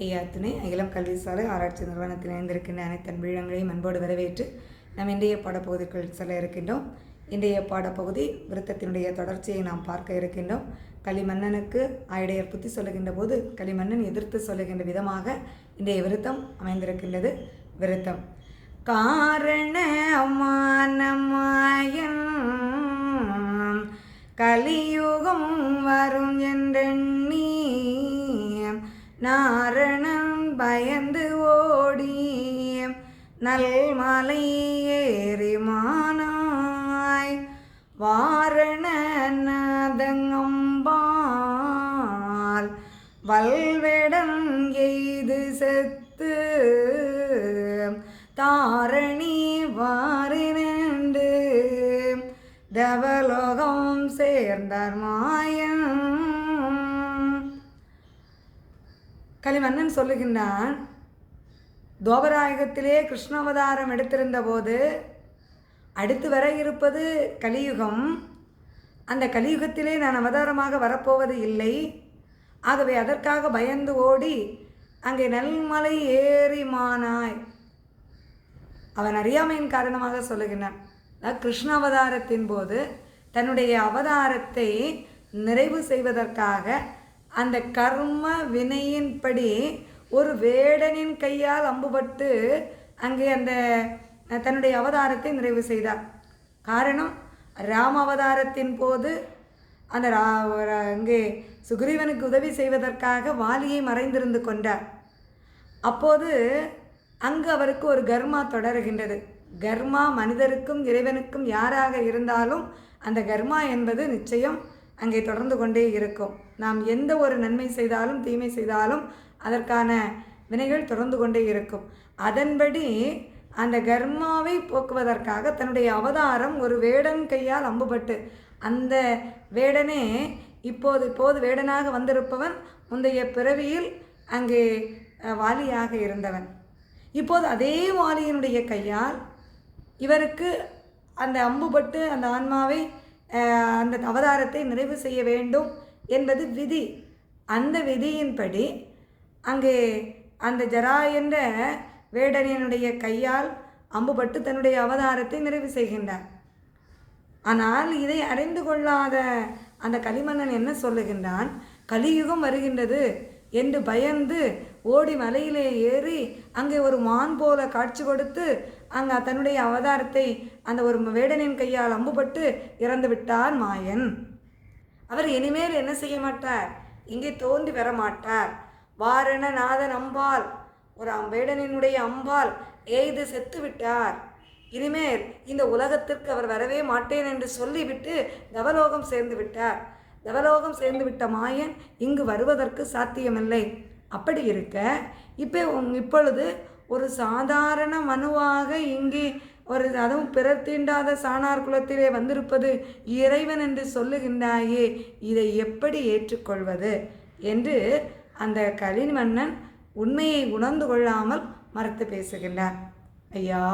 ஐயா துணை அகிலம் கல்வி சாலை ஆராய்ச்சி நிறுவனத்தில் இணைந்திருக்கின்ற அனைத்து அன்பீழங்களையும் அன்போடு வரவேற்று நாம் இன்றைய பாடப்பகுதிக்குள் செல்ல இருக்கின்றோம். இன்றைய பாடப்பகுதி விருத்தத்தினுடைய தொடர்ச்சியை நாம் பார்க்க இருக்கின்றோம். களிமன்னனுக்கு ஆயுடையர் புத்தி சொல்லுகின்ற போது களிமன்னன் எதிர்த்து சொல்லுகின்ற விதமாக இன்றைய விருத்தம் அமைந்திருக்கின்றது. விருத்தம் காரணமானமாயன் கலியுகம் வரும் என்றெண்ணி நாரணன் பயந்து ஓடி நல்மலை ஏறிமானாய் வாரணநாதங்கம்பால் வல்வேடன் எய்து செத்து தாரணி வாரினண்டு தேவலோகம் சேர்ந்தார் மாயன். களிமன்னன் சொல்லுகின்றான், துவாபராயுகத்திலே கிருஷ்ணாவதாரம் எடுத்திருந்த போது அடுத்து வர இருப்பது கலியுகம். அந்த கலியுகத்திலே நான் அவதாரமாக வரப்போவது இல்லை. ஆகவே அதற்காக பயந்து ஓடி அங்கே நல்மலை ஏறிமானாய். அவன் அறியாமையின் காரணமாக சொல்லுகின்றான். கிருஷ்ணாவதாரத்தின் போது தன்னுடைய அவதாரத்தை நிறைவு செய்வதற்காக அந்த கர்ம வினையின்படி ஒரு வேடனின் கையால் அம்புபட்டு அங்கே அந்த தன்னுடைய அவதாரத்தை நிறைவு செய்தார். காரணம், ராம அவதாரத்தின் போது அந்த அங்கே சுக்ரீவனுக்கு உதவி செய்வதற்காக வாலியை மறைந்திருந்து கொண்டார். அப்போது அங்கு அவருக்கு ஒரு கர்மா தொடர்கின்றது. கர்மா மனிதருக்கும் இறைவனுக்கும் யாராக இருந்தாலும் அந்த கர்மா என்பது நிச்சயம் அங்கே தொடர்ந்து கொண்டே இருக்கும். நாம் எந்த ஒரு நன்மை செய்தாலும் தீமை செய்தாலும் அதற்கான வினைகள் தொடர்ந்து கொண்டே இருக்கும். அதன்படி அந்த கர்மாவை போக்குவதற்காக தன்னுடைய அவதாரம் ஒரு வேடன் கையால் அம்புபட்டு, அந்த வேடனே இப்போது வேடனாக வந்திருப்பவன் முந்தைய பிறவியில் அங்கே வாலியாக இருந்தவன். இப்போது அதே வாலியினுடைய கையால் இவருக்கு அந்த அம்புபட்டு அந்த ஆன்மாவை அந்த அவதாரத்தை நிறைவு செய்ய வேண்டும் என்பது விதி. அந்த விதியின்படி அங்கே அந்த ஜரா என்ற வேடனியனுடைய கையால் அம்புபட்டு தன்னுடைய அவதாரத்தை நிறைவு செய்கின்றார். ஆனால் இதை அறிந்து கொள்ளாத அந்த களிமன்னன் என்ன சொல்லுகின்றான், கலியுகம் வருகின்றது என்று பயந்து ஓடி மலையிலே ஏறி அங்கே ஒரு மான் போல காட்சி கொடுத்து அங்கே தன்னுடைய அவதாரத்தை அந்த ஒரு வேடனின் கையால் அம்புபட்டு இறந்து விட்டார் மாயன். அவர் இனிமேல் என்ன செய்ய மாட்டார், இங்கே தோன்றி வர மாட்டார். வாரணநாதன் அம்பால், ஒரு வேடனினுடைய அம்பால் எய்து செத்து விட்டார். இனிமேல் இந்த உலகத்திற்கு அவர் வரவே மாட்டேன் என்று சொல்லிவிட்டு தவலோகம் சேர்ந்து விட்டார். தவலோகம் சேர்ந்து விட்ட மாயன் இங்கு வருவதற்கு சாத்தியமில்லை. அப்படி இருக்க இப்பொழுது ஒரு சாதாரண மனுவாக இங்கே அதுவும் பிறர் தீண்டாத சாணார் குலத்திலே வந்திருப்பது இறைவன் என்று சொல்லுகின்றாயே, இதை எப்படி ஏற்றுக்கொள்வது என்று அந்த களிமன்னன் உண்மையை உணர்ந்து கொள்ளாமல் மறுத்து பேசுகின்றார். ஐயா